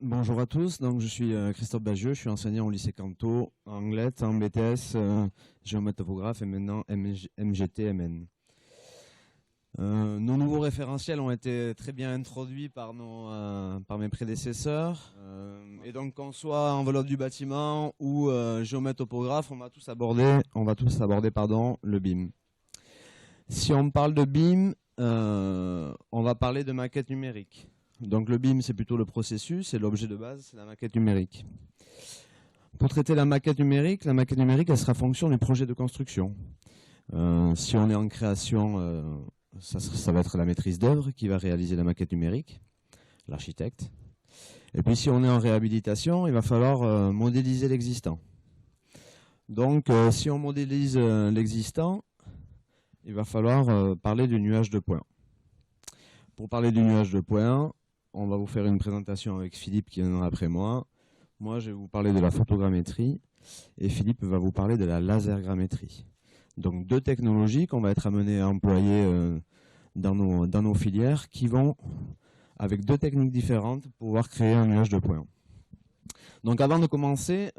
Bonjour à tous, donc je suis Christophe Bagieux, je suis enseignant au lycée Canto, anglais, en BTS, géomètre topographe et maintenant MGT, MN. Nos nouveaux référentiels ont été très bien introduits par mes prédécesseurs. Et donc qu'on soit enveloppe du bâtiment ou géomètre topographe, on va tous aborder le BIM. Si on parle de BIM, on va parler de maquette numérique. Donc le BIM, c'est plutôt le processus, c'est l'objet de base, c'est la maquette numérique. Pour traiter la maquette numérique, elle sera fonction du projet de construction. Si on est en création, ça va être la maîtrise d'œuvre qui va réaliser la maquette numérique, l'architecte. Et puis si on est en réhabilitation, il va falloir modéliser l'existant. Donc si on modélise l'existant, il va falloir parler du nuage de points. Pour parler du nuage de points, on va vous faire une présentation avec Philippe qui viendra après moi. Moi, je vais vous parler de la photogrammétrie et Philippe va vous parler de la lasergrammétrie. Donc deux technologies qu'on va être amenés à employer dans nos filières qui vont, avec deux techniques différentes, pouvoir créer un nuage de points. Donc avant de commencer,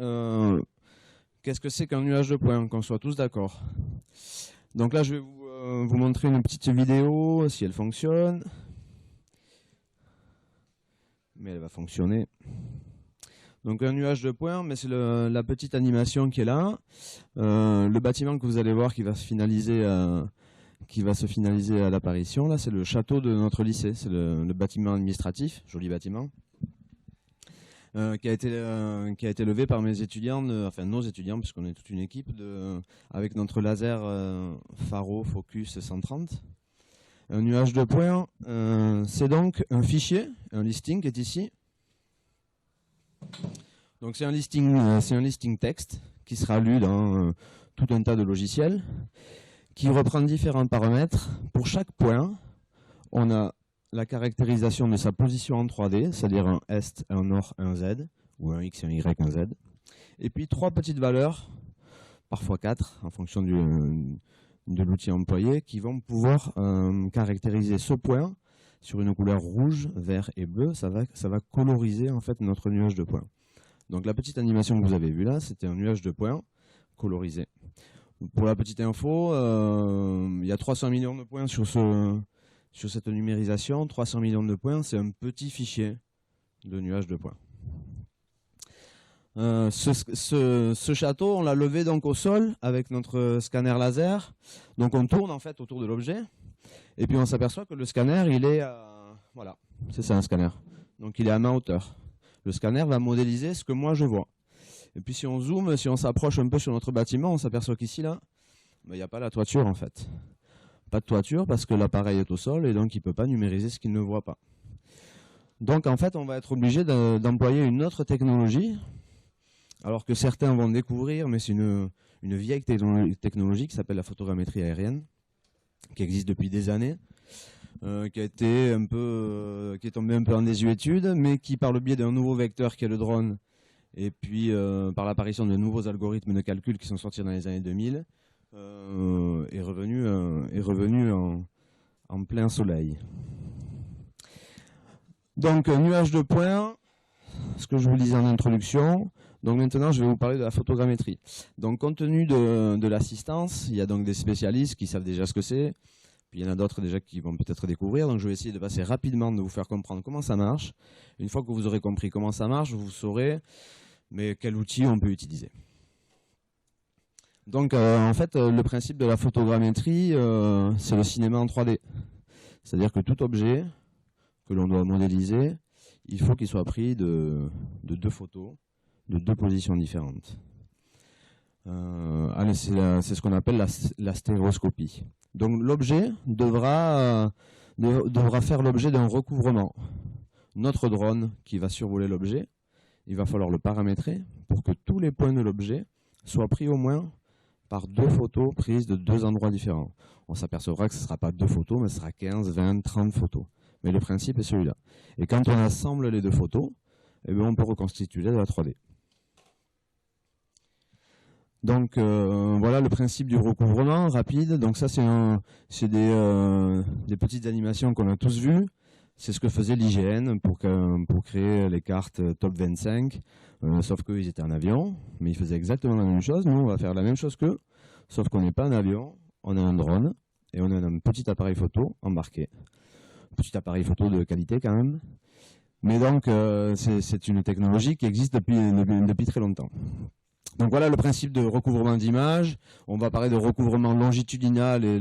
qu'est-ce que c'est qu'un nuage de points, qu'on soit tous d'accord? Donc là, je vais vous montrer une petite vidéo, si elle fonctionne. Mais elle va fonctionner. Donc un nuage de points, mais c'est la petite animation qui est là. Le bâtiment que vous allez voir qui va se finaliser à l'apparition, là c'est le château de notre lycée, c'est le bâtiment administratif, joli bâtiment, qui a été levé par mes étudiants, enfin nos étudiants, puisqu'on est toute une équipe, avec notre laser Faro Focus 130. Un nuage de points, c'est donc un fichier, un listing qui est ici. Donc c'est un listing texte qui sera lu dans tout un tas de logiciels, qui reprend différents paramètres. Pour chaque point, on a la caractérisation de sa position en 3D, c'est-à-dire un est, un nord, un z, ou un x, un y, un z. Et puis trois petites valeurs, parfois 4, en fonction de l'outil employé, qui vont pouvoir caractériser ce point sur une couleur rouge, vert et bleu. Ça va coloriser en fait notre nuage de points. Donc la petite animation que vous avez vue là, c'était un nuage de points colorisé. Pour la petite info, il y a 300 millions de points sur cette numérisation. 300 millions de points, c'est un petit fichier de nuage de points. Ce château, on l'a levé donc au sol avec notre scanner laser. Donc on tourne en fait autour de l'objet. Et puis on s'aperçoit que le scanner, il est voilà, c'est ça un scanner. Donc il est à ma hauteur. Le scanner va modéliser ce que moi je vois. Et puis si on zoome, si on s'approche un peu sur notre bâtiment, on s'aperçoit qu'ici là, il n'y a pas la toiture en fait. Pas de toiture parce que l'appareil est au sol et donc il ne peut pas numériser ce qu'il ne voit pas. Donc en fait, on va être obligé d'employer une autre technologie. Alors que certains vont découvrir, mais c'est une vieille technologie qui s'appelle la photogrammétrie aérienne, qui existe depuis des années, qui est tombée un peu en désuétude, mais qui par le biais d'un nouveau vecteur qui est le drone, et puis par l'apparition de nouveaux algorithmes de calcul qui sont sortis dans les années 2000, est revenu en plein soleil. Donc nuage de points, ce que je vous disais en introduction. Donc maintenant, je vais vous parler de la photogrammétrie. Donc compte tenu de l'assistance, il y a donc des spécialistes qui savent déjà ce que c'est, puis il y en a d'autres déjà qui vont peut-être découvrir. Donc je vais essayer de passer rapidement, de vous faire comprendre comment ça marche. Une fois que vous aurez compris comment ça marche, vous saurez mais quel outil on peut utiliser. Donc en fait, le principe de la photogrammétrie, c'est le cinéma en 3D. C'est-à-dire que tout objet que l'on doit modéliser, il faut qu'il soit pris de deux photos, de deux positions différentes. C'est ce qu'on appelle la stéréoscopie. Donc l'objet devra faire l'objet d'un recouvrement. Notre drone qui va survoler l'objet, il va falloir le paramétrer pour que tous les points de l'objet soient pris au moins par deux photos prises de deux endroits différents. On s'apercevra que ce ne sera pas deux photos, mais ce sera 15, 20, 30 photos. Mais le principe est celui-là. Et quand on assemble les deux photos, eh bien, on peut reconstituer de la 3D. Donc voilà le principe du recouvrement rapide. Donc ça c'est des petites animations qu'on a tous vues. C'est ce que faisait l'IGN pour créer les cartes Top 25, sauf qu'eux, ils étaient en avion, mais ils faisaient exactement la même chose. Nous, on va faire la même chose qu'eux, sauf qu'on n'est pas en avion, on a un drone, et on a un petit appareil photo embarqué. Petit appareil photo de qualité quand même. Mais donc, c'est une technologie qui existe depuis très longtemps. Donc voilà le principe de recouvrement d'image. On va parler de recouvrement longitudinal et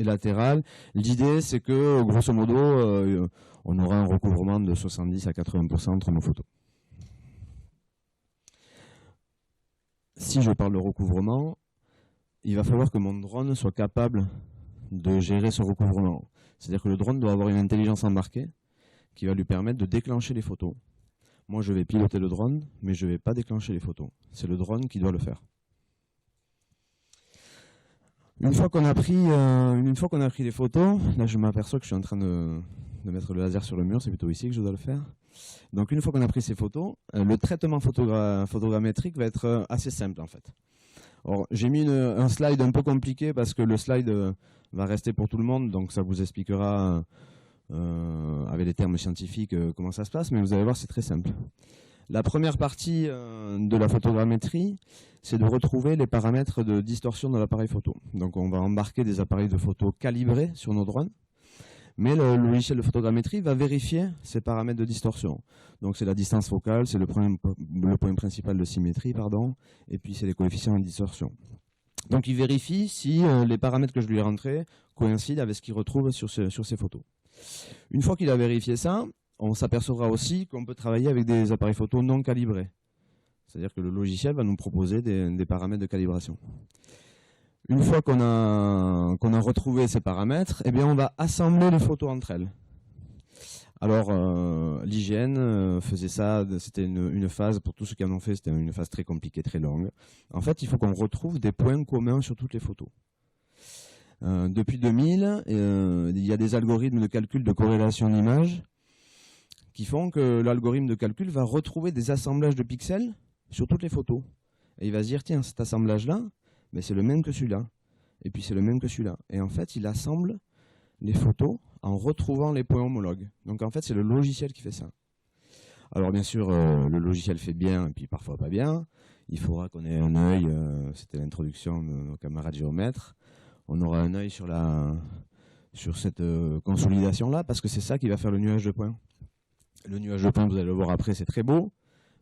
latéral. L'idée, c'est que, grosso modo, on aura un recouvrement de 70 à 80% entre nos photos. Si je parle de recouvrement, il va falloir que mon drone soit capable de gérer ce recouvrement. C'est-à-dire que le drone doit avoir une intelligence embarquée qui va lui permettre de déclencher les photos. Moi, je vais piloter le drone, mais je ne vais pas déclencher les photos. C'est le drone qui doit le faire. Une fois qu'on a pris les photos, là je m'aperçois que je suis en train de mettre le laser sur le mur, c'est plutôt ici que je dois le faire. Donc une fois qu'on a pris ces photos, le traitement photogrammétrique va être assez simple en fait. Alors, j'ai mis un slide un peu compliqué parce que le slide va rester pour tout le monde, donc ça vous expliquera avec les termes scientifiques comment ça se passe, mais vous allez voir, c'est très simple. La première partie de la photogrammétrie, c'est de retrouver les paramètres de distorsion de l'appareil photo. Donc on va embarquer des appareils de photo calibrés sur nos drones, mais le logiciel de photogrammétrie va vérifier ces paramètres de distorsion. Donc c'est la distance focale, c'est le point principal de symétrie, pardon, et puis c'est les coefficients de distorsion. Donc il vérifie si les paramètres que je lui ai rentrés coïncident avec ce qu'il retrouve sur ces photos. Une fois qu'il a vérifié ça, on s'apercevra aussi qu'on peut travailler avec des appareils photo non calibrés. C'est-à-dire que le logiciel va nous proposer des paramètres de calibration. Une fois qu'on a retrouvé ces paramètres, eh bien on va assembler les photos entre elles. Alors l'IGN faisait ça, c'était une phase, pour tous ceux qui en ont fait, c'était une phase très compliquée, très longue. En fait, il faut qu'on retrouve des points communs sur toutes les photos. Depuis 2000, il y a des algorithmes de calcul de corrélation d'images qui font que l'algorithme de calcul va retrouver des assemblages de pixels sur toutes les photos. Et il va se dire, tiens, cet assemblage-là, mais c'est le même que celui-là. Et puis c'est le même que celui-là. Et en fait, il assemble les photos en retrouvant les points homologues. Donc en fait, c'est le logiciel qui fait ça. Alors bien sûr, le logiciel fait bien et puis parfois pas bien. Il faudra qu'on ait un œil, c'était l'introduction de nos camarades géomètres, on aura un œil sur cette consolidation-là, parce que c'est ça qui va faire le nuage de points. Le nuage de points, vous allez le voir après, c'est très beau,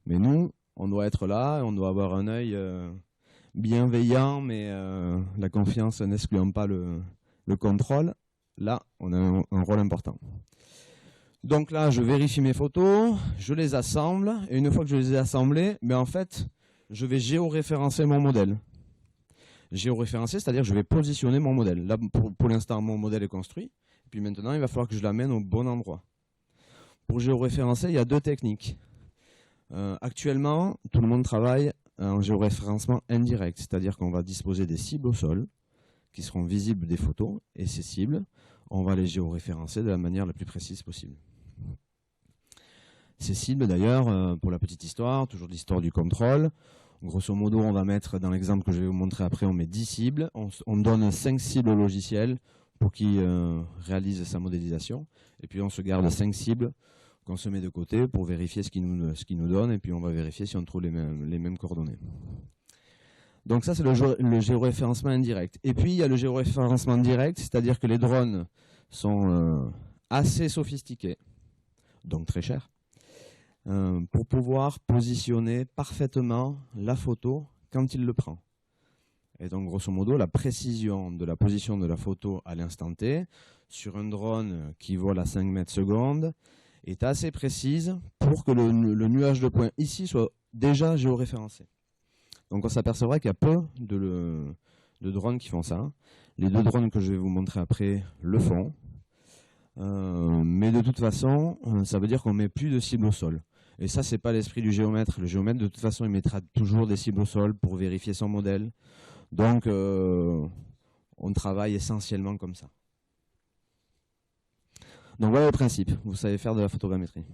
mais nous, on doit être là, on doit avoir un œil bienveillant, mais la confiance n'excluant pas le contrôle. Là, on a un rôle important. Donc là, je vérifie mes photos, je les assemble, et une fois que je les ai assemblées, ben en fait, je vais géoréférencer mon modèle. Géoréférencer, c'est-à-dire je vais positionner mon modèle. Là, pour l'instant, mon modèle est construit, et puis maintenant, il va falloir que je l'amène au bon endroit. Pour géoréférencer, il y a deux techniques. Actuellement, tout le monde travaille en géoréférencement indirect, c'est-à-dire qu'on va disposer des cibles au sol, qui seront visibles des photos, et ces cibles, on va les géoréférencer de la manière la plus précise possible. Ces cibles, d'ailleurs, pour la petite histoire, toujours l'histoire du contrôle, grosso modo, on va mettre, dans l'exemple que je vais vous montrer après, on met 10 cibles, on donne 5 cibles au logiciel pour qu'il réalise sa modélisation, et puis on se garde 5 cibles qu'on se met de côté pour vérifier ce qu'il nous donne, et puis on va vérifier si on trouve les mêmes coordonnées. Donc ça, c'est le géoréférencement indirect. Et puis, il y a le géoréférencement direct, c'est-à-dire que les drones sont assez sophistiqués, donc très chers, pour pouvoir positionner parfaitement la photo quand il le prend. Et donc, grosso modo, la précision de la position de la photo à l'instant T, sur un drone qui vole à 5 mètres secondes, est assez précise pour que le nuage de points ici soit déjà géoréférencé. Donc on s'apercevra qu'il y a peu de drones qui font ça. Les deux drones que je vais vous montrer après le font. Mais de toute façon, ça veut dire qu'on ne met plus de cibles au sol. Et ça, c'est pas l'esprit du géomètre. Le géomètre, de toute façon, il mettra toujours des cibles au sol pour vérifier son modèle. Donc, on travaille essentiellement comme ça. Donc voilà le principe. Vous savez faire de la photogrammétrie.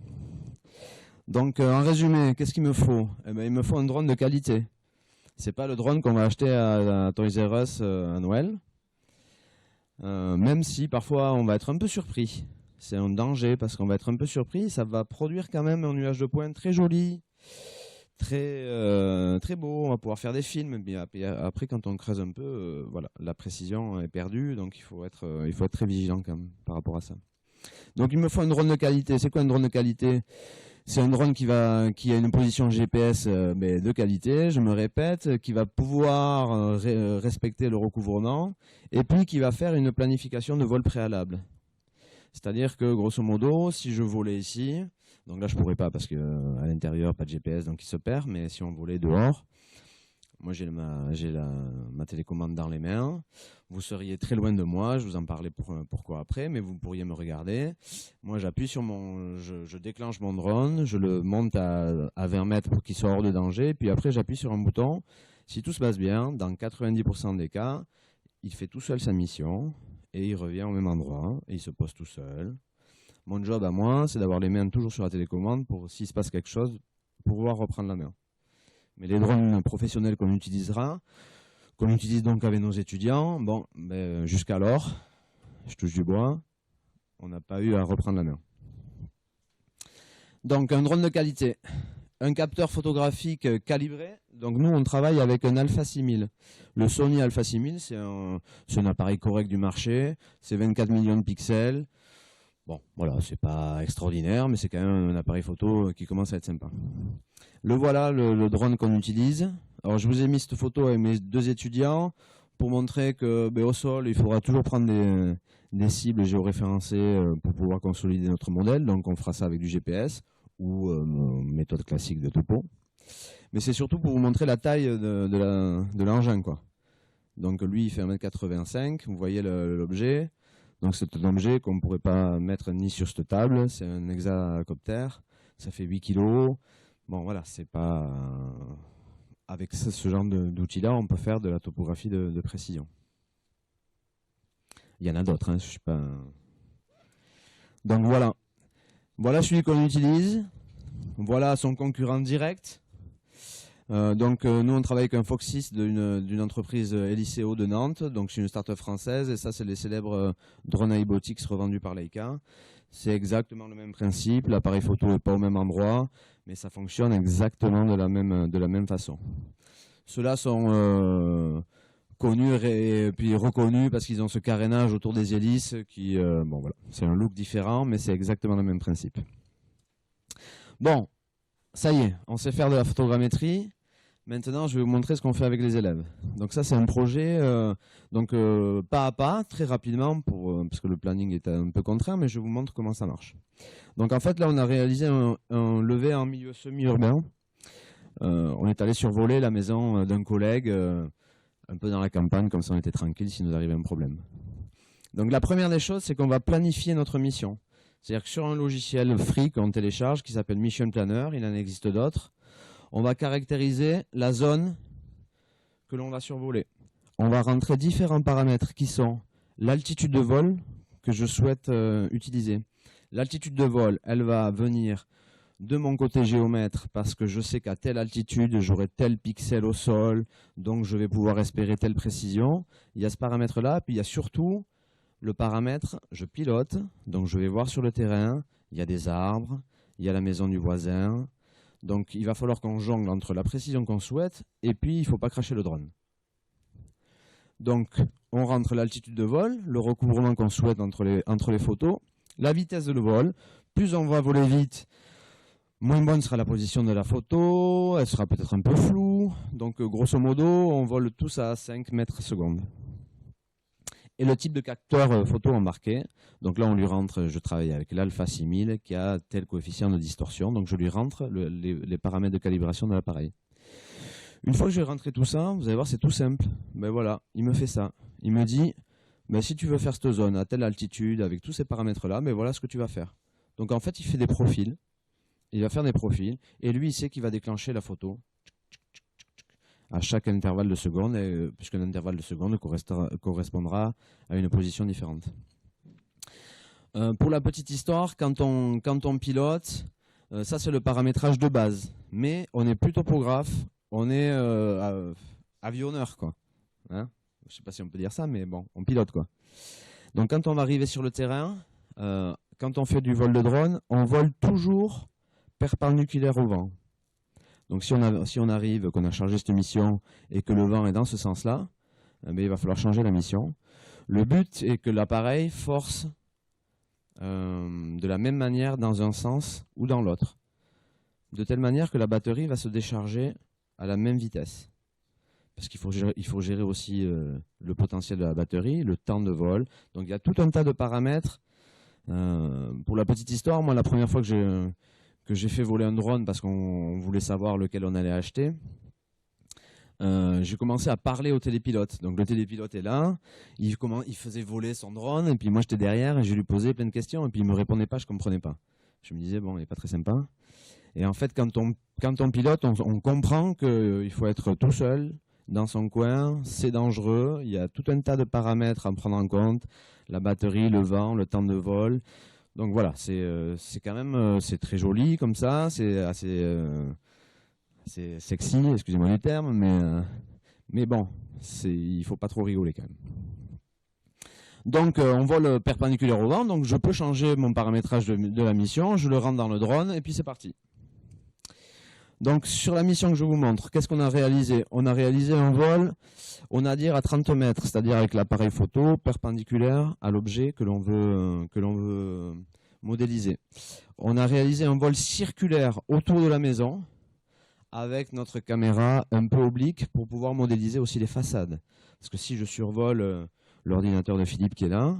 Donc, en résumé, qu'est-ce qu'il me faut? Eh bien, il me faut un drone de qualité. C'est pas le drone qu'on va acheter à Toys R Us à Noël. Même si parfois on va être un peu surpris. c'est un danger parce qu'on va être un peu surpris. Ça va produire quand même un nuage de points très joli, très beau. On va pouvoir faire des films. Mais après, quand on creuse un peu, voilà, la précision est perdue. Donc il faut être très vigilant quand même par rapport à ça. Donc il me faut un drone de qualité. C'est quoi un drone de qualité? C'est un drone qui a une position GPS mais de qualité, je me répète, qui va pouvoir respecter le recouvrement et puis qui va faire une planification de vol préalable. C'est-à-dire que grosso modo, si je volais ici, donc là je pourrais pas parce que à l'intérieur pas de GPS donc il se perd, mais si on volait dehors, moi j'ai ma télécommande dans les mains, vous seriez très loin de moi, je vous en parlais pourquoi après, mais vous pourriez me regarder. Moi j'appuie sur je déclenche mon drone, je le monte à 20 mètres pour qu'il soit hors de danger, puis après j'appuie sur un bouton. Si tout se passe bien, dans 90% des cas, il fait tout seul sa mission et il revient au même endroit et il se pose tout seul. Mon job à moi, c'est d'avoir les mains toujours sur la télécommande pour, s'il se passe quelque chose, pouvoir reprendre la main. Mais les drones professionnels qu'on utilise donc avec nos étudiants, bon, jusqu'alors, je touche du bois, on n'a pas eu à reprendre la main. Donc un drone de qualité, un capteur photographique calibré. Donc nous on travaille avec un Alpha 6000. Le Sony Alpha 6000, c'est un appareil correct du marché, c'est 24 millions de pixels. Bon, voilà, c'est pas extraordinaire, mais c'est quand même un appareil photo qui commence à être sympa. Le voilà, le drone qu'on utilise. Alors je vous ai mis cette photo avec mes deux étudiants pour montrer que au sol, il faudra toujours prendre des cibles géoréférencées pour pouvoir consolider notre modèle. Donc on fera ça avec du GPS ou méthode classique de topo. Mais c'est surtout pour vous montrer la taille de l'engin, quoi. Donc lui, il fait 1m85, vous voyez l'objet. Donc c'est un objet qu'on ne pourrait pas mettre ni sur cette table, c'est un hexacoptère, ça fait 8 kg. Bon voilà, c'est pas... Avec ce genre d'outils-là, on peut faire de la topographie de précision. Il y en a d'autres, hein, je suis pas... Donc voilà. Voilà celui qu'on utilise. Voilà son concurrent direct. Nous on travaille avec un Foxys d'une entreprise Eliceo de Nantes, donc c'est une start-up française et ça c'est les célèbres drones iBotics revendus par Leica. C'est exactement le même principe, l'appareil photo n'est pas au même endroit, mais ça fonctionne exactement de la même façon. Ceux-là sont connus et puis reconnus parce qu'ils ont ce carénage autour des hélices qui, bon voilà, c'est un look différent, mais c'est exactement le même principe. Bon, ça y est, on sait faire de la photogrammétrie. Maintenant, je vais vous montrer ce qu'on fait avec les élèves. Donc ça, c'est un projet, pas à pas, très rapidement, parce que le planning est un peu contraint, mais je vous montre comment ça marche. Donc en fait, là, on a réalisé un levé en milieu semi-urbain. On est allé survoler la maison d'un collègue, un peu dans la campagne, comme ça on était tranquille s'il nous arrivait un problème. Donc la première des choses, c'est qu'on va planifier notre mission. C'est-à-dire que sur un logiciel free qu'on télécharge, qui s'appelle Mission Planner, il en existe d'autres, on va caractériser la zone que l'on va survoler. On va rentrer différents paramètres qui sont l'altitude de vol que je souhaite utiliser. L'altitude de vol, elle va venir de mon côté géomètre parce que je sais qu'à telle altitude, j'aurai tel pixel au sol, donc je vais pouvoir espérer telle précision. Il y a ce paramètre-là, puis il y a surtout le paramètre, je pilote, donc je vais voir sur le terrain, il y a des arbres, il y a la maison du voisin. Donc il va falloir qu'on jongle entre la précision qu'on souhaite et puis il ne faut pas cracher le drone. Donc on rentre l'altitude de vol, le recouvrement qu'on souhaite entre les photos, la vitesse de le vol. Plus on va voler vite, moins bonne sera la position de la photo, elle sera peut-être un peu floue. Donc grosso modo, on vole tous à 5 mètres secondes. Et le type de capteur photo embarqué, donc là on lui rentre, je travaille avec l'Alpha 6000 qui a tel coefficient de distorsion, donc je lui rentre les paramètres de calibration de l'appareil. Une fois que j'ai rentré tout ça, vous allez voir c'est tout simple, ben voilà, il me fait ça. Il me dit, ben si tu veux faire cette zone à telle altitude avec tous ces paramètres là, ben voilà ce que tu vas faire. Donc en fait il fait des profils, il va faire des profils, et lui il sait qu'il va déclencher la photo à chaque intervalle de seconde, puisqu'un intervalle de seconde correspondra à une position différente. Pour la petite histoire, quand on pilote, ça c'est le paramétrage de base, mais on n'est plus topographe, on est avionneur, quoi. Hein, je ne sais pas si on peut dire ça, mais bon, on pilote, quoi. Donc quand on va arriver sur le terrain, quand on fait du vol de drone, on vole toujours perpendiculaire au vent. Donc si on arrive, qu'on a chargé cette mission et que le vent est dans ce sens-là, il va falloir changer la mission. Le but est que l'appareil force de la même manière dans un sens ou dans l'autre, de telle manière que la batterie va se décharger à la même vitesse. Parce qu'il faut gérer aussi le potentiel de la batterie, le temps de vol. Donc il y a tout un tas de paramètres. Pour la petite histoire, moi la première fois que j'ai fait voler un drone parce qu'on voulait savoir lequel on allait acheter, j'ai commencé à parler au télépilote. Donc le télépilote est là, il faisait voler son drone, et puis moi j'étais derrière et je lui posais plein de questions, et puis il me répondait pas, je comprenais pas. Je me disais, bon, il n'est pas très sympa. Et en fait, quand on pilote, on comprend qu'il faut être tout seul, dans son coin, c'est dangereux, il y a tout un tas de paramètres à prendre en compte, la batterie, le vent, le temps de vol. Donc voilà, c'est quand même c'est très joli comme ça, c'est assez c'est sexy, excusez-moi du terme, mais bon, il faut pas trop rigoler quand même. Donc on vole perpendiculaire au vent, donc je peux changer mon paramétrage de la mission, je le rentre dans le drone et puis c'est parti. Donc sur la mission que je vous montre, qu'est-ce qu'on a réalisé? On a réalisé un vol, on a dire à 30 mètres, c'est-à-dire avec l'appareil photo perpendiculaire à l'objet que l'on veut modéliser. On a réalisé un vol circulaire autour de la maison avec notre caméra un peu oblique pour pouvoir modéliser aussi les façades. Parce que si je survole l'ordinateur de Philippe qui est là,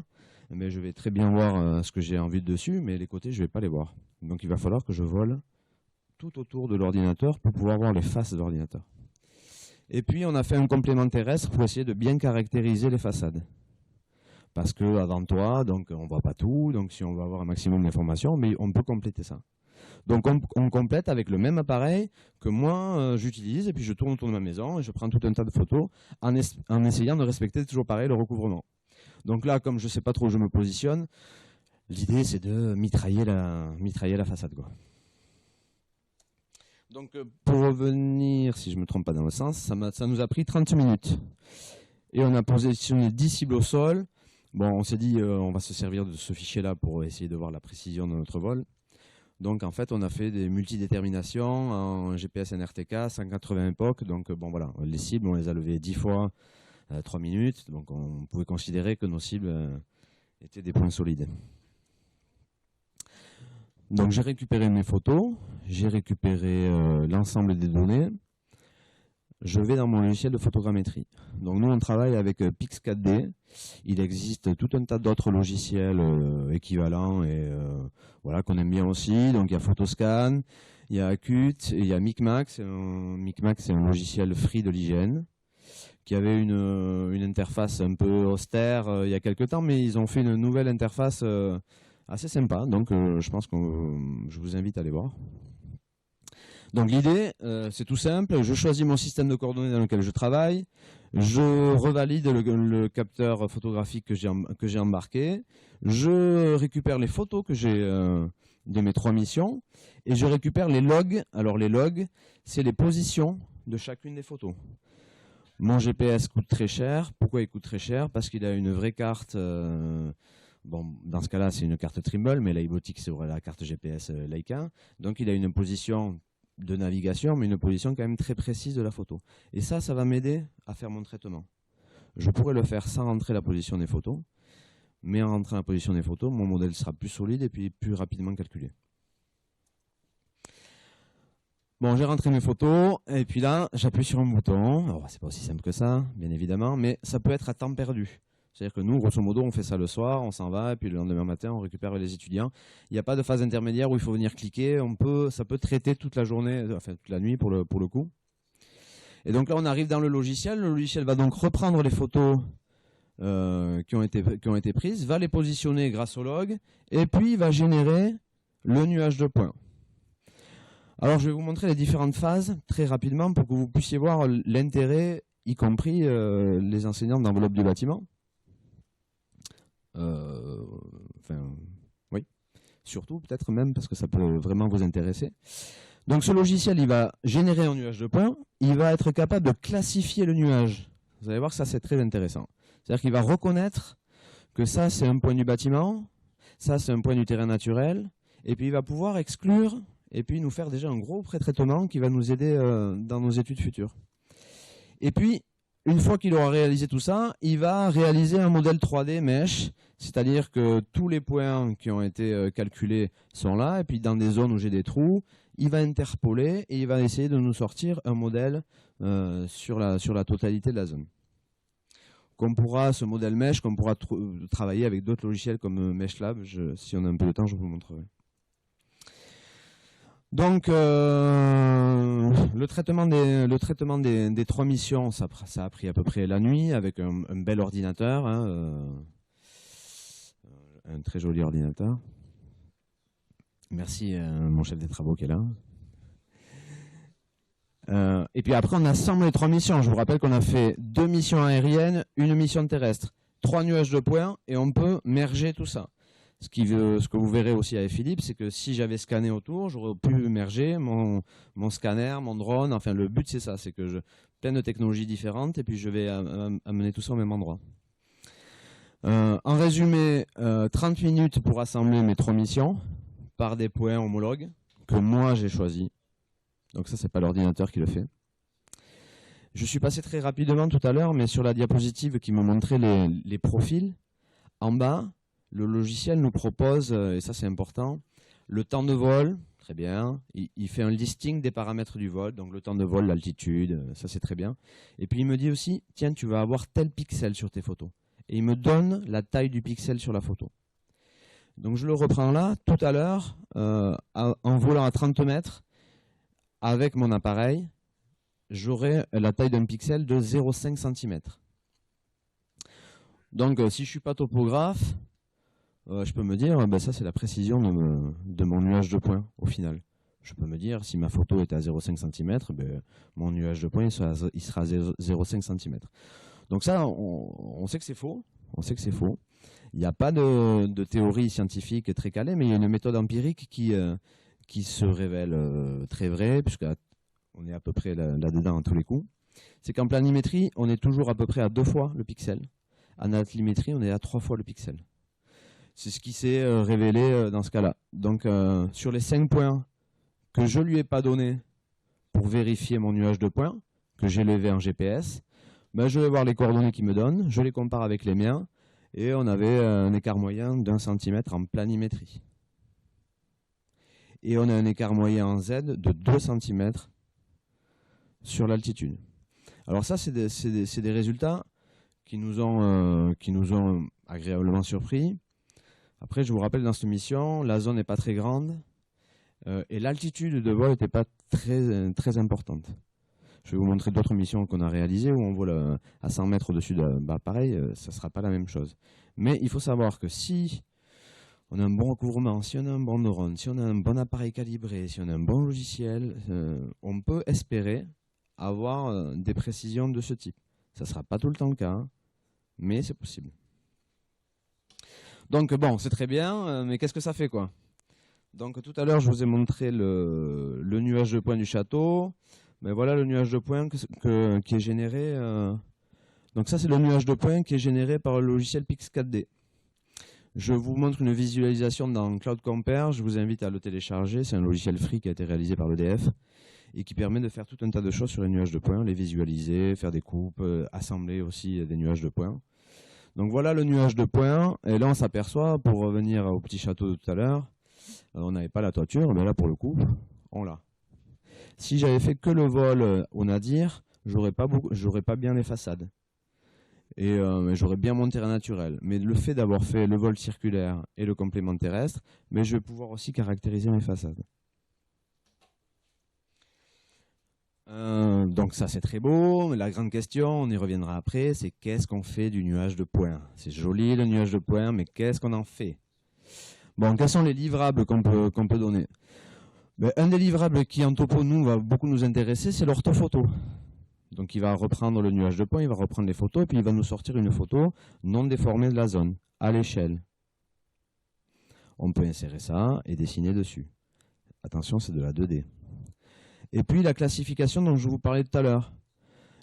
mais je vais très bien voir ce que j'ai en vue de dessus, mais les côtés je ne vais pas les voir. Donc il va falloir que je vole tout autour de l'ordinateur pour pouvoir voir les faces de l'ordinateur. Et puis on a fait un complément terrestre pour essayer de bien caractériser les façades. Parce que avant toi, donc on ne voit pas tout, donc si on veut avoir un maximum d'informations, mais on peut compléter ça. Donc on complète avec le même appareil que moi j'utilise, et puis je tourne autour de ma maison et je prends tout un tas de photos en essayant de respecter toujours pareil le recouvrement. Donc là, comme je ne sais pas trop où je me positionne, l'idée c'est de mitrailler la façade, quoi. Donc pour revenir, si je ne me trompe pas dans le sens, ça nous a pris 30 minutes. Et on a positionné 10 cibles au sol. Bon, on s'est dit on va se servir de ce fichier-là pour essayer de voir la précision de notre vol. Donc en fait, on a fait des multidéterminations en GPS NRTK, 180 époques. Donc bon voilà, les cibles, on les a levées 10 fois 3 minutes. Donc on pouvait considérer que nos cibles étaient des points solides. Donc j'ai récupéré mes photos, j'ai récupéré l'ensemble des données. Je vais dans mon logiciel de photogrammétrie. Donc nous on travaille avec Pix4D. Il existe tout un tas d'autres logiciels équivalents et voilà, qu'on aime bien aussi. Donc il y a Photoscan, il y a Acut, et il y a Micmac. Micmac c'est un logiciel free de l'IGN qui avait une interface un peu austère il y a quelques temps, mais ils ont fait une nouvelle interface assez sympa. Donc je pense que je vous invite à aller voir. Donc l'idée, c'est tout simple, je choisis mon système de coordonnées dans lequel je travaille, je revalide le capteur photographique que j'ai embarqué, je récupère les photos que j'ai de mes 3 missions, et je récupère les logs. Alors les logs, c'est les positions de chacune des photos. Mon GPS coûte très cher. Pourquoi il coûte très cher? Parce qu'il a une vraie carte, bon, dans ce cas-là c'est une carte Trimble, mais l'iBotic c'est la carte GPS Leica, donc il a une position de navigation, mais une position quand même très précise de la photo. Et ça va m'aider à faire mon traitement. Je pourrais le faire sans rentrer la position des photos, mais en rentrant la position des photos, mon modèle sera plus solide et puis plus rapidement calculé. Bon, j'ai rentré mes photos, et puis là, j'appuie sur un bouton. Alors, c'est pas aussi simple que ça, bien évidemment, mais ça peut être à temps perdu. C'est-à-dire que nous, grosso modo, on fait ça le soir, on s'en va, et puis le lendemain matin, on récupère les étudiants. Il n'y a pas de phase intermédiaire où il faut venir cliquer. Ça peut traiter toute la journée, enfin toute la nuit pour le coup. Et donc là, on arrive dans le logiciel. Le logiciel va donc reprendre les photos qui ont été prises, va les positionner grâce au log, et puis il va générer le nuage de points. Alors, je vais vous montrer les différentes phases très rapidement pour que vous puissiez voir l'intérêt, y compris les enseignants d'enveloppe du bâtiment. Oui, surtout peut-être même parce que ça peut vraiment vous intéresser. Donc ce logiciel, il va générer un nuage de points, il va être capable de classifier le nuage. Vous allez voir que ça c'est très intéressant. C'est-à-dire qu'il va reconnaître que ça c'est un point du bâtiment, Ça, c'est un point du terrain naturel. Et puis, il va pouvoir exclure et puis nous faire déjà un gros pré-traitement qui va nous aider dans nos études futures. Et puis, une fois qu'il aura réalisé tout ça, il va réaliser un modèle 3D mesh, c'est-à-dire que tous les points qui ont été calculés sont là, et puis dans des zones où j'ai des trous, il va interpoler et il va essayer de nous sortir un modèle sur la totalité de la zone. Ce modèle mesh, qu'on pourra travailler avec d'autres logiciels comme MeshLab. Si on a un peu de temps, je vous le montrerai. Donc, le traitement des 3 missions, ça a pris à peu près la nuit avec un bel ordinateur, hein, un très joli ordinateur. Merci mon chef des travaux qui est là. Et puis après, on assemble les 3 missions. Je vous rappelle qu'on a fait 2 missions aériennes, 1 mission terrestre, 3 nuages de points, et on peut merger tout ça. Ce que vous verrez aussi avec Philippe, c'est que si j'avais scanné autour, j'aurais pu merger mon scanner, mon drone. Enfin, le but, c'est ça, c'est que plein de technologies différentes, et puis je vais amener tout ça au même endroit. En résumé, 30 minutes pour assembler mes 3 missions par des points homologues que moi j'ai choisis. Donc ça, c'est pas l'ordinateur qui le fait. Je suis passé très rapidement tout à l'heure, mais sur la diapositive qui me montrait les profils, en bas, le logiciel nous propose, et ça c'est important, le temps de vol, très bien. Il fait un listing des paramètres du vol, donc le temps de vol, l'altitude, ça c'est très bien. Et puis il me dit aussi, tiens, tu vas avoir tel pixel sur tes photos. Et il me donne la taille du pixel sur la photo. Donc je le reprends là, tout à l'heure, en volant à 30 mètres, avec mon appareil, j'aurai la taille d'un pixel de 0,5 cm. Donc si je ne suis pas topographe, je peux me dire, ça c'est la précision de mon nuage de points au final. Je peux me dire, si ma photo est à 0,5 cm, mon nuage de points il sera à 0,5 cm. Donc ça, on sait que c'est faux. On sait que c'est faux. Il n'y a pas de théorie scientifique très calée, mais il y a une méthode empirique qui se révèle très vraie, puisqu'on est à peu près là-dedans à tous les coups. C'est qu'en planimétrie, on est toujours à peu près à 2 fois le pixel. En altimétrie, on est à 3 fois le pixel. C'est ce qui s'est révélé dans ce cas-là. Donc, sur les 5 points que je ne lui ai pas donnés pour vérifier mon nuage de points, que j'ai levé en GPS, je vais voir les coordonnées qu'il me donne, je les compare avec les miens, et on avait un écart moyen d'1 centimètre en planimétrie. Et on a un écart moyen en Z de 2 cm sur l'altitude. Alors ça, c'est des résultats qui nous ont agréablement surpris. Après, je vous rappelle, dans cette mission, la zone n'est pas très grande et l'altitude de vol n'était pas très importante. Je vais vous montrer d'autres missions qu'on a réalisées où on vole à 100 mètres au-dessus de... pareil, ça ne sera pas la même chose. Mais il faut savoir que si on a un bon recouvrement, si on a un bon drone, si on a un bon appareil calibré, si on a un bon logiciel, on peut espérer avoir des précisions de ce type. Ça ne sera pas tout le temps le cas, hein, mais c'est possible. Donc bon, c'est très bien, mais qu'est-ce que ça fait quoi? Donc tout à l'heure, je vous ai montré le nuage de points du château. Mais voilà le nuage de points qui est généré. Donc ça, c'est le nuage de points qui est généré par le logiciel Pix4D. Je vous montre une visualisation dans Cloud Compare. Je vous invite à le télécharger. C'est un logiciel free qui a été réalisé par l'EDF et qui permet de faire tout un tas de choses sur les nuages de points, les visualiser, faire des coupes, assembler aussi des nuages de points. Donc voilà le nuage de points. Et là, on s'aperçoit, pour revenir au petit château de tout à l'heure, on n'avait pas la toiture, mais là, pour le coup, on l'a. Si j'avais fait que le vol au nadir, j'aurais pas bien les façades. Et j'aurais bien mon terrain naturel. Mais le fait d'avoir fait le vol circulaire et le complément terrestre, je vais pouvoir aussi caractériser mes façades. Donc ça c'est très beau. La grande question, on y reviendra après, c'est qu'est-ce qu'on fait du nuage de points? C'est joli le nuage de points, mais qu'est-ce qu'on en fait? Bon, quels sont les livrables qu'on peut donner? Un des livrables qui en topo va beaucoup nous intéresser, c'est l'orthophoto. Donc il va reprendre le nuage de points, il va reprendre les photos, et puis il va nous sortir une photo non déformée de la zone, à l'échelle. On peut insérer ça et dessiner dessus. Attention, c'est de la 2D. Et puis la classification dont je vous parlais tout à l'heure.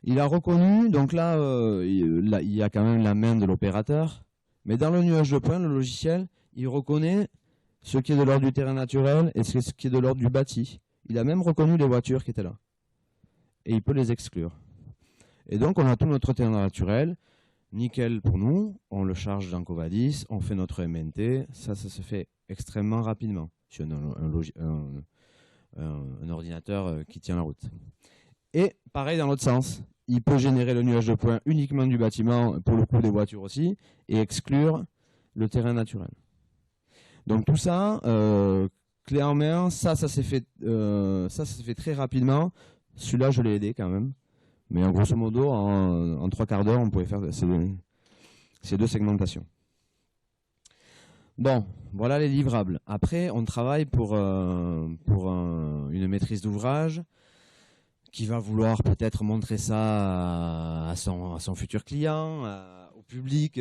Il a reconnu, donc là, il y a quand même la main de l'opérateur, mais dans le nuage de points, le logiciel, Il reconnaît ce qui est de l'ordre du terrain naturel et ce qui est de l'ordre du bâti. Il a même reconnu les voitures qui étaient là. Et il peut les exclure. Et donc, on a tout notre terrain naturel. Nickel pour nous. On le charge dans Covadis. On fait notre MNT. Ça se fait extrêmement rapidement. Si on a un ordinateur qui tient la route. Et pareil dans l'autre sens. Il peut générer le nuage de points uniquement du bâtiment, pour le coup des voitures aussi, et exclure le terrain naturel. Donc tout ça, clé en main, ça s'est fait très rapidement. Celui-là, je l'ai aidé quand même. Mais en grosso modo, en 3/4 d'heure, on pouvait faire ces deux segmentations. Bon, voilà les livrables. Après, on travaille pour une maîtrise d'ouvrage qui va vouloir peut-être montrer ça à son futur client, au public,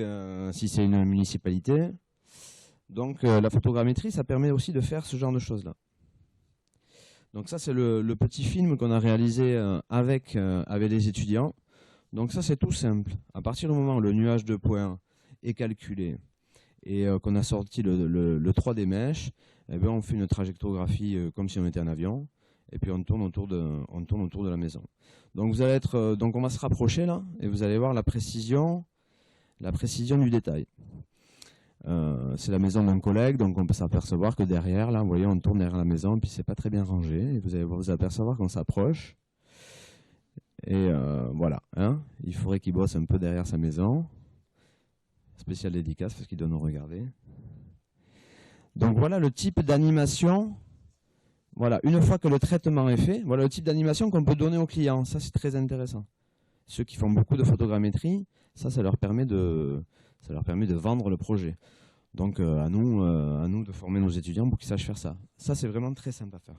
si c'est une municipalité. Donc la photogrammétrie, ça permet aussi de faire ce genre de choses-là. Donc ça, c'est le petit film qu'on a réalisé avec les étudiants. Donc ça, c'est tout simple. À partir du moment où le nuage de points est calculé et qu'on a sorti le 3D mesh, eh bien, on fait une trajectographie comme si on était un avion. Et puis on tourne autour de la maison. Donc on va se rapprocher là, et vous allez voir la précision du détail. C'est la maison d'un collègue, donc on peut s'apercevoir que derrière, là, vous voyez, on tourne derrière la maison, puis c'est pas très bien rangé. Et vous allez vous apercevoir qu'on s'approche. Et voilà, hein, il faudrait qu'il bosse un peu derrière sa maison. Spécial dédicace parce qu'il doit nous regarder. Donc voilà le type d'animation. Voilà, une fois que le traitement est fait, voilà le type d'animation qu'on peut donner aux clients. Ça, c'est très intéressant. Ceux qui font beaucoup de photogrammétrie, ça leur permet de vendre le projet. Donc, à nous de former nos étudiants pour qu'ils sachent faire ça. Ça, c'est vraiment très simple à faire.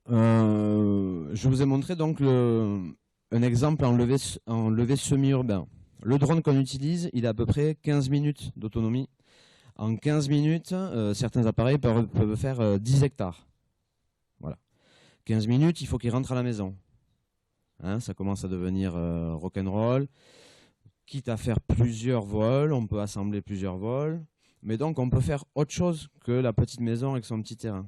Je vous ai montré donc un exemple en levé semi-urbain. Le drone qu'on utilise, il a à peu près 15 minutes d'autonomie. En 15 minutes, certains appareils peuvent faire 10 hectares. Voilà. 15 minutes, il faut qu'ils rentrent à la maison. Hein, ça commence à devenir rock'n'roll. Quitte à faire plusieurs vols, on peut assembler plusieurs vols. Mais donc, on peut faire autre chose que la petite maison avec son petit terrain.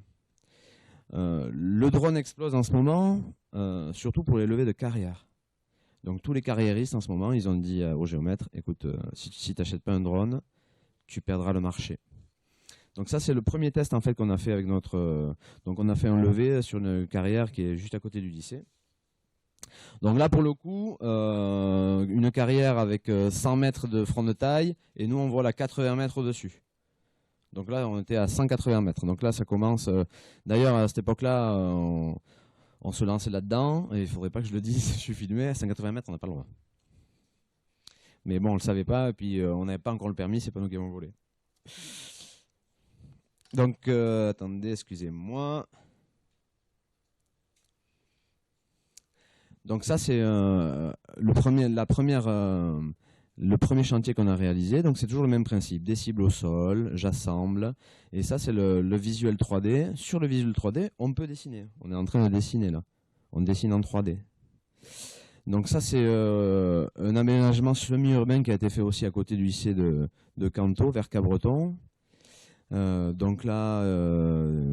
Le drone explose en ce moment, surtout pour les levées de carrière. Donc, tous les carriéristes en ce moment, ils ont dit au géomètre, écoute, si tu n'achètes pas un drone, tu perdras le marché. Donc ça, c'est le premier test en fait qu'on a fait avec notre... donc on a fait un levé sur une carrière qui est juste à côté du lycée. Donc là, pour le coup, une carrière avec 100 mètres de front de taille, et nous, on vole à 80 mètres au-dessus. Donc là, on était à 180 mètres. Donc là, ça commence... D'ailleurs, à cette époque-là, on se lançait là-dedans, et il ne faudrait pas que je le dise, je suis filmé, à 180 mètres, on n'a pas le droit. Mais bon, on ne le savait pas, et puis on n'avait pas encore le permis, c'est pas nous qui avons volé. Donc, attendez, excusez-moi. Donc ça, c'est le premier chantier qu'on a réalisé. Donc c'est toujours le même principe, des cibles au sol, j'assemble. Et ça, c'est le visuel 3D. Sur le visuel 3D, on peut dessiner. On est en train de dessiner là. On dessine en 3D. Donc ça, c'est un aménagement semi-urbain qui a été fait aussi à côté du lycée de Canto, vers Cabreton. Donc là,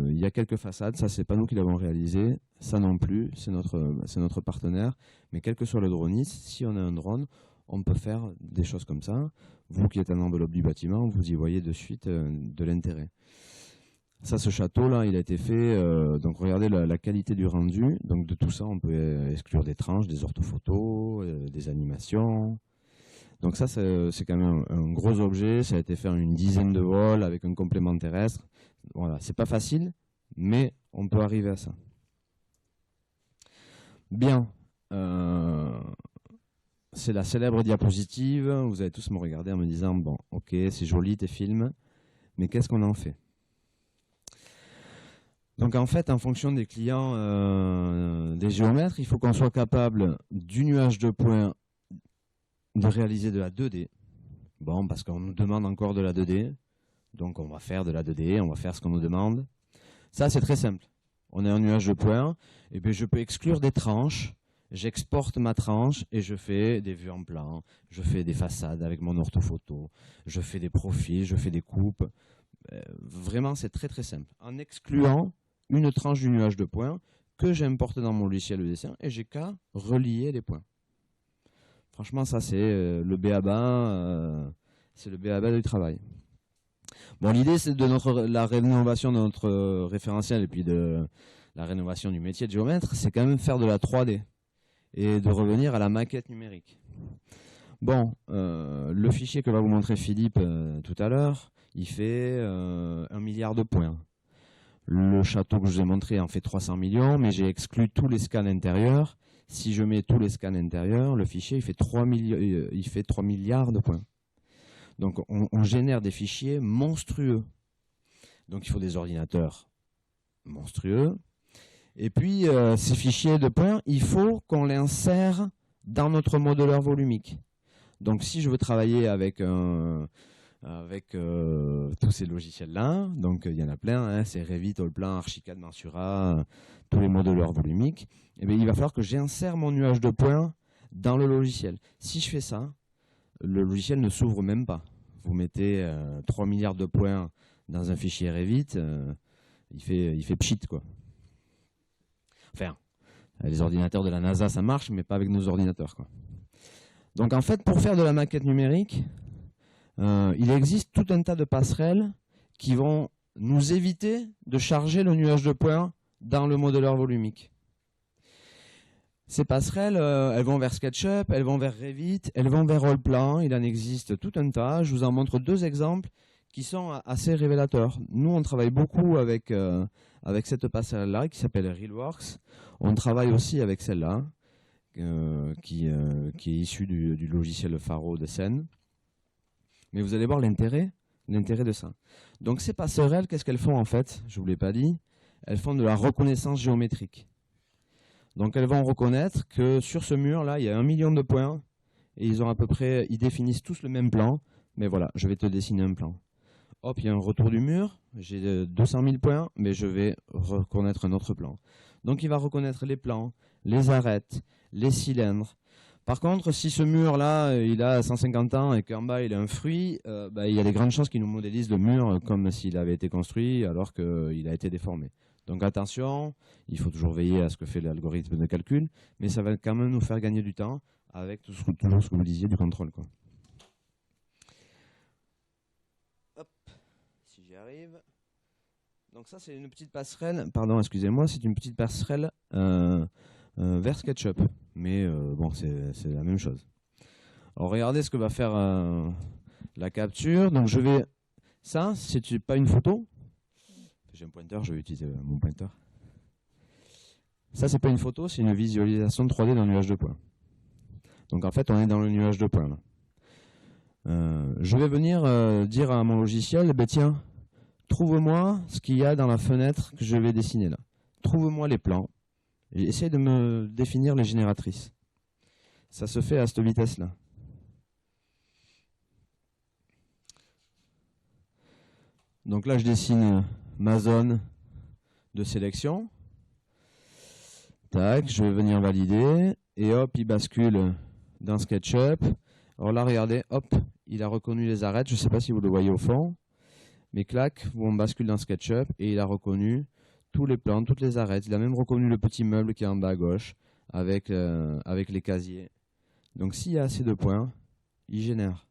il y a quelques façades. Ça, c'est pas nous qui l'avons réalisé. Ça non plus, c'est notre partenaire. Mais quel que soit le droniste, si on a un drone, on peut faire des choses comme ça. Vous qui êtes en enveloppe du bâtiment, vous y voyez de suite de l'intérêt. Ça, ce château-là, il a été fait, donc regardez la qualité du rendu. Donc de tout ça, on peut exclure des tranches, des orthophotos, des animations. Donc ça, c'est quand même un gros objet. Ça a été fait en une dizaine de vols avec un complément terrestre. Voilà, c'est pas facile, mais on peut arriver à ça. Bien. C'est la célèbre diapositive. Vous allez tous me regarder en me disant, bon, ok, c'est joli tes films, mais qu'est-ce qu'on en fait ? Donc en fait, en fonction des clients, des géomètres, il faut qu'on soit capable du nuage de points de réaliser de la 2D. Bon, parce qu'on nous demande encore de la 2D. Donc on va faire de la 2D, on va faire ce qu'on nous demande. Ça, c'est très simple. On a un nuage de points, et puis je peux exclure des tranches, J'exporte ma tranche et je fais des vues en plan, je fais des façades avec mon orthophoto, je fais des profils, je fais des coupes. Vraiment, c'est très très simple. En excluant une tranche du nuage de points que j'importe dans mon logiciel de dessin et j'ai qu'à relier les points. Franchement, ça c'est le b.a.-ba, c'est le b.a.-ba du travail. Bon, l'idée c'est la rénovation de notre référentiel et puis de la rénovation du métier de géomètre, c'est quand même faire de la 3D et de revenir à la maquette numérique. Bon, le fichier que va vous montrer Philippe tout à l'heure, il fait 1 milliard de points. Le château que je vous ai montré en fait 300 millions, mais j'ai exclu tous les scans intérieurs. Si je mets tous les scans intérieurs, le fichier il fait 3 milliards de points. Donc on génère des fichiers monstrueux. Donc il faut des ordinateurs monstrueux. Et puis ces fichiers de points, il faut qu'on les insère dans notre modeleur volumique. Donc si je veux travailler avec tous ces logiciels-là, donc il y en a plein, hein, c'est Revit, Allplan, Archicad, Mensura, tous les modeleurs volumiques, et bien, il va falloir que j'insère mon nuage de points dans le logiciel. Si je fais ça, le logiciel ne s'ouvre même pas. Vous mettez 3 milliards de points dans un fichier Revit, il fait pchit, quoi. Enfin, les ordinateurs de la NASA, ça marche, mais pas avec nos ordinateurs, quoi. Donc en fait, pour faire de la maquette numérique, il existe tout un tas de passerelles qui vont nous éviter de charger le nuage de points dans le modeleur volumique. Ces passerelles, elles vont vers SketchUp, elles vont vers Revit, elles vont vers Allplan, il en existe tout un tas. Je vous en montre 2 exemples qui sont assez révélateurs. Nous, on travaille beaucoup avec cette passerelle-là qui s'appelle RealWorks. On travaille aussi avec celle-là, qui est issue du logiciel Faro de Seine. Mais vous allez voir l'intérêt de ça. Donc ces passerelles, qu'est-ce qu'elles font en fait? Je ne vous l'ai pas dit. Elles font de la reconnaissance géométrique. Donc elles vont reconnaître que sur ce mur-là, il y a 1 million de points. Et ils définissent tous le même plan. Mais voilà, je vais te dessiner un plan. Hop, il y a un retour du mur. J'ai 200 000 points, mais je vais reconnaître un autre plan. Donc il va reconnaître les plans, les arêtes, les cylindres. Par contre, si ce mur-là, il a 150 ans et qu'en bas, il a un fruit, il y a des grandes chances qu'il nous modélise le mur comme s'il avait été construit alors qu'il a été déformé. Donc attention, il faut toujours veiller à ce que fait l'algorithme de calcul, mais ça va quand même nous faire gagner du temps avec toujours ce que vous disiez du contrôle, quoi. Hop, si j'y arrive. Donc ça, c'est une petite passerelle, pardon, excusez-moi, c'est une petite passerelle vers SketchUp. Mais bon, c'est la même chose. Alors regardez ce que va faire la capture. Donc je vais... Ça, c'est pas une photo. J'ai un pointeur, je vais utiliser mon pointeur. Ça, c'est pas une photo, c'est une visualisation 3D dans le nuage de points. Donc en fait, on est dans le nuage de points, là. Je vais venir dire à mon logiciel, tiens, trouve-moi ce qu'il y a dans la fenêtre que je vais dessiner là. Trouve-moi les plans. Et essaye de me définir les génératrices. Ça se fait à cette vitesse-là. Donc là, je dessine ma zone de sélection. Tac, je vais venir valider. Et hop, il bascule dans SketchUp. Alors là, regardez, hop, il a reconnu les arêtes. Je ne sais pas si vous le voyez au fond. Mais clac, on bascule dans SketchUp et il a reconnu tous les plans, toutes les arêtes. Il a même reconnu le petit meuble qui est en bas à gauche avec les casiers. Donc s'il y a assez de points, il génère.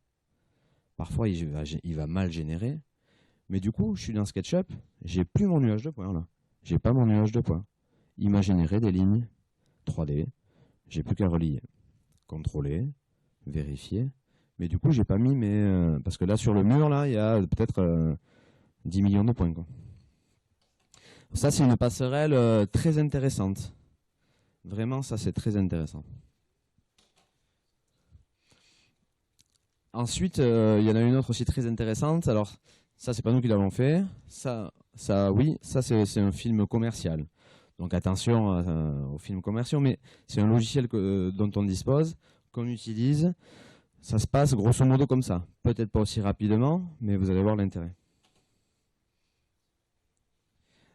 Parfois, il va mal générer. Mais du coup, je suis dans SketchUp, j'ai plus mon nuage de points là. J'ai pas mon nuage de points. Il m'a généré des lignes 3D. J'ai plus qu'à relier. Contrôler, vérifier. Mais du coup, j'ai pas mis mes... parce que là, sur le mur, là, il y a peut-être 10 millions de points, quoi. Ça, c'est une passerelle très intéressante. Vraiment, ça, c'est très intéressant. Ensuite, il y en a une autre aussi très intéressante. Alors, ça, c'est pas nous qui l'avons fait. Oui, ça, c'est un film commercial. Donc, attention aux films commerciaux, mais c'est un logiciel dont on dispose, qu'on utilise. Ça se passe grosso modo comme ça. Peut-être pas aussi rapidement, mais vous allez voir l'intérêt.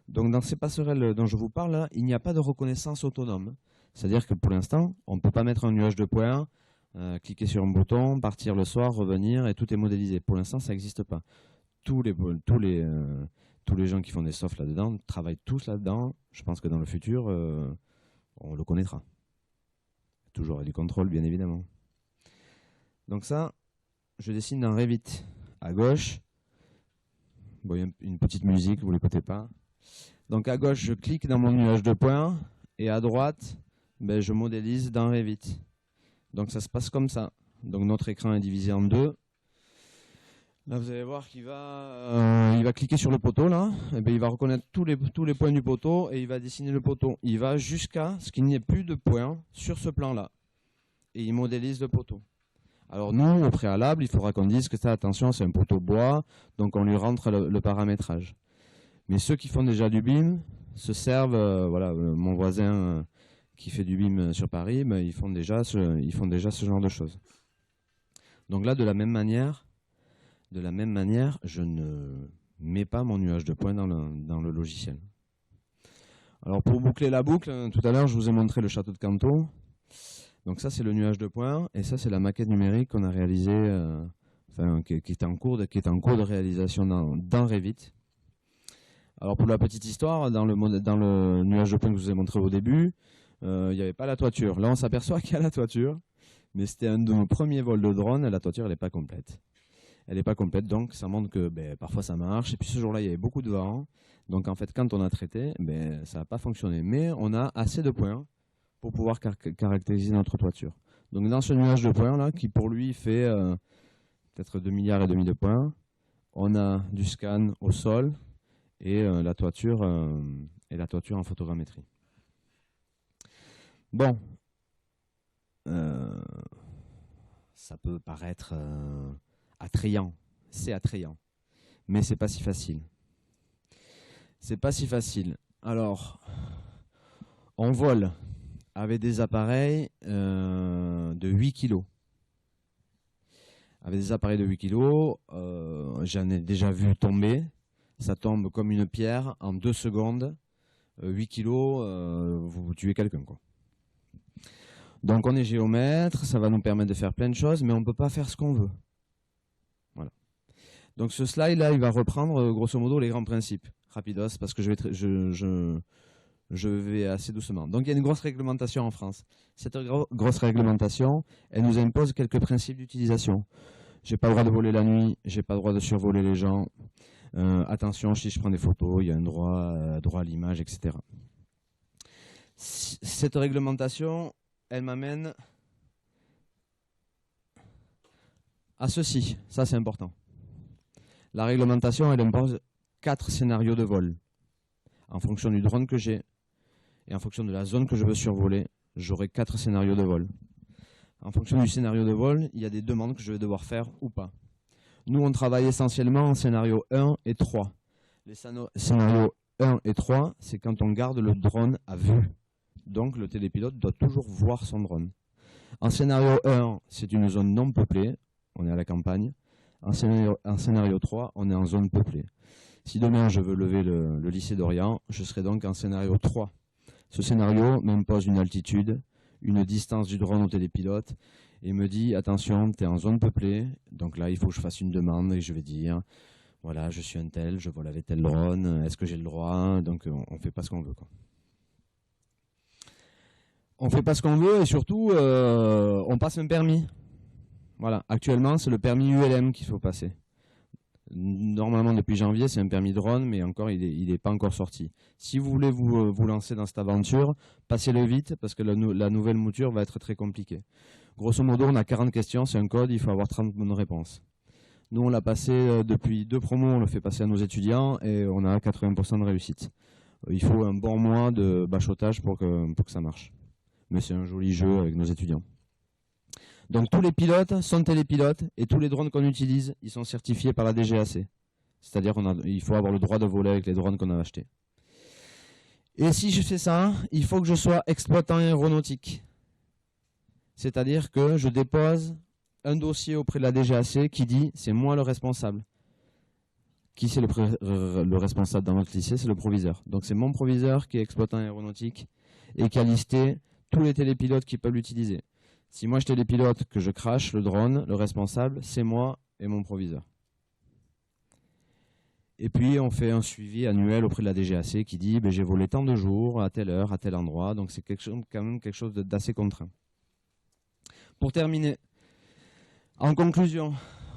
Donc dans ces passerelles dont je vous parle, là, il n'y a pas de reconnaissance autonome. C'est-à-dire que pour l'instant, on ne peut pas mettre un nuage de points, cliquer sur un bouton, partir le soir, revenir et tout est modélisé. Pour l'instant, ça n'existe pas. Tous les gens qui font des softs là-dedans travaillent tous là-dedans. Je pense que dans le futur, on le connaîtra. Toujours avec du contrôle, bien évidemment. Donc ça, je dessine dans Revit. À gauche, bon, il y a une petite musique, vous ne l'écoutez pas. Donc à gauche, je clique dans mon nuage de points et à droite, ben, je modélise dans Revit. Donc ça se passe comme ça. Donc notre écran est divisé en deux. Là, vous allez voir qu'il va cliquer sur le poteau là, et ben, il va reconnaître tous les points du poteau et il va dessiner le poteau. Il va jusqu'à ce qu'il n'y ait plus de points sur ce plan-là et il modélise le poteau. Alors nous, au préalable, il faudra qu'on dise que ça, attention, c'est un poteau bois, donc on lui rentre le paramétrage. Mais ceux qui font déjà du BIM se servent, voilà, mon voisin qui fait du BIM sur Paris, ben, ils font déjà ce genre de choses. Donc là, de la même manière, je ne mets pas mon nuage de points dans le logiciel. Alors pour boucler la boucle, tout à l'heure je vous ai montré le château de Canto. Donc ça c'est le nuage de points et ça c'est la maquette numérique qu'on a réalisée, qui est en cours de réalisation dans Revit. Alors pour la petite histoire, dans le nuage de points que je vous ai montré au début, il n'y avait pas la toiture. Là on s'aperçoit qu'il y a la toiture, mais c'était un de nos premiers vols de drone et la toiture elle n'est pas complète. Elle n'est pas complète, donc ça montre que parfois ça marche. Et puis ce jour-là, il y avait beaucoup de vent. Donc en fait, quand on a traité, ça n'a pas fonctionné. Mais on a assez de points pour pouvoir caractériser notre toiture. Donc dans ce nuage de points là, qui pour lui fait peut-être 2,5 milliards de points, on a du scan au sol et la toiture en photogrammétrie. Bon, ça peut paraître attrayant, c'est attrayant, mais c'est pas si facile. C'est pas si facile. Alors, on vole avec des appareils de 8 kg. Avec des appareils de 8 kg, j'en ai déjà vu tomber. Ça tombe comme une pierre en 2 secondes. 8 kg, vous tuez quelqu'un, quoi. Donc on est géomètre, ça va nous permettre de faire plein de choses, mais on ne peut pas faire ce qu'on veut. Voilà. Donc ce slide-là, il va reprendre grosso modo les grands principes. Rapidos, parce que je vais assez doucement. Donc il y a une grosse réglementation en France. Cette grosse réglementation, elle nous impose quelques principes d'utilisation. J'ai pas le droit de voler la nuit, j'ai pas le droit de survoler les gens. Attention, si je prends des photos, il y a un droit à l'image, etc. Cette réglementation, elle m'amène à ceci. Ça, c'est important. La réglementation, elle impose 4 scénarios de vol. En fonction du drone que j'ai et en fonction de la zone que je veux survoler, j'aurai 4 scénarios de vol. En fonction du scénario de vol, il y a des demandes que je vais devoir faire ou pas. Nous, on travaille essentiellement en scénario 1 et 3. Les scénarios 1 et 3, c'est quand on garde le drone à vue. Donc, le télépilote doit toujours voir son drone. En scénario 1, c'est une zone non peuplée. On est à la campagne. En scénario 3, on est en zone peuplée. Si demain, je veux lever le lycée d'Orient, je serai donc en scénario 3. Ce scénario m'impose une altitude, une distance du drone au télépilote et me dit, attention, tu es en zone peuplée. Donc là, il faut que je fasse une demande et je vais dire, voilà, je suis un tel, je vole avec tel drone, est-ce que j'ai le droit? Donc, on ne fait pas ce qu'on veut, quoi. On ne fait pas ce qu'on veut et surtout, on passe un permis. Voilà, actuellement, c'est le permis ULM qu'il faut passer. Normalement, depuis janvier, c'est un permis drone, mais encore, il n'est pas encore sorti. Si vous voulez vous lancer dans cette aventure, passez-le vite, parce que la nouvelle mouture va être très compliquée. Grosso modo, on a 40 questions, c'est un code, il faut avoir 30 bonnes réponses. Nous, on l'a passé depuis 2 promos, on le fait passer à nos étudiants, et on a 80% de réussite. Il faut un bon mois de bachotage pour que ça marche. Mais c'est un joli jeu avec nos étudiants. Donc tous les pilotes sont télépilotes et tous les drones qu'on utilise, ils sont certifiés par la DGAC. C'est-à-dire qu'il faut avoir le droit de voler avec les drones qu'on a achetés. Et si je fais ça, il faut que je sois exploitant aéronautique. C'est-à-dire que je dépose un dossier auprès de la DGAC qui dit c'est moi le responsable. Qui c'est le responsable dans notre lycée? C'est le proviseur. Donc c'est mon proviseur qui est exploitant aéronautique et qui a listé tous les télépilotes qui peuvent l'utiliser. Si moi je télépilote, que je crache le drone, le responsable, c'est moi et mon proviseur. Et puis on fait un suivi annuel auprès de la DGAC qui dit j'ai volé tant de jours, à telle heure, à tel endroit, donc c'est quand même quelque chose d'assez contraint. Pour terminer, en conclusion,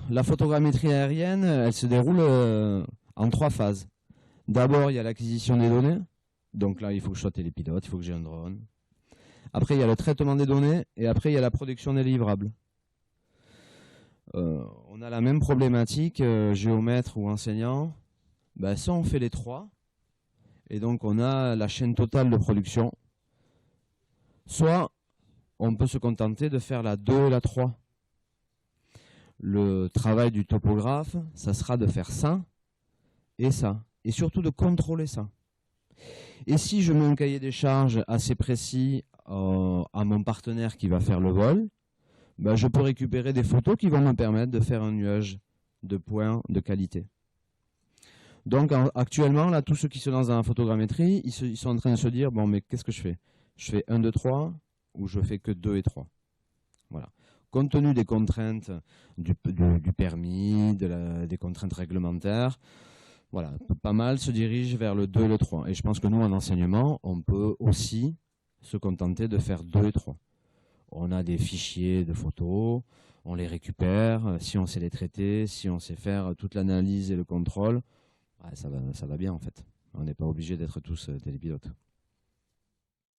la photogrammétrie aérienne, elle se déroule en 3 phases. D'abord, il y a l'acquisition des données, donc là il faut que je sois télépilote, il faut que j'ai un drone. Après, il y a le traitement des données, et après, il y a la production des livrables. On a la même problématique, géomètre ou enseignant. Ça, on fait les 3, et donc on a la chaîne totale de production. Soit, on peut se contenter de faire la 2 et la 3. Le travail du topographe, ça sera de faire ça, et surtout de contrôler ça. Et si je mets un cahier des charges assez précis à mon partenaire qui va faire le vol, je peux récupérer des photos qui vont me permettre de faire un nuage de points de qualité. Donc actuellement, là, tous ceux qui se lancent dans la photogrammétrie, ils sont en train de se dire, bon, mais qu'est-ce que je fais? Je fais 1, 2, 3 ou je fais que 2 et 3? Voilà. Compte tenu des contraintes du permis, des contraintes réglementaires, voilà, pas mal se dirige vers le 2 et le 3. Et je pense que nous, en enseignement, on peut aussi se contenter de faire 2 et 3. On a des fichiers de photos, on les récupère, si on sait les traiter, si on sait faire toute l'analyse et le contrôle, ça va bien en fait. On n'est pas obligé d'être tous télépilotes.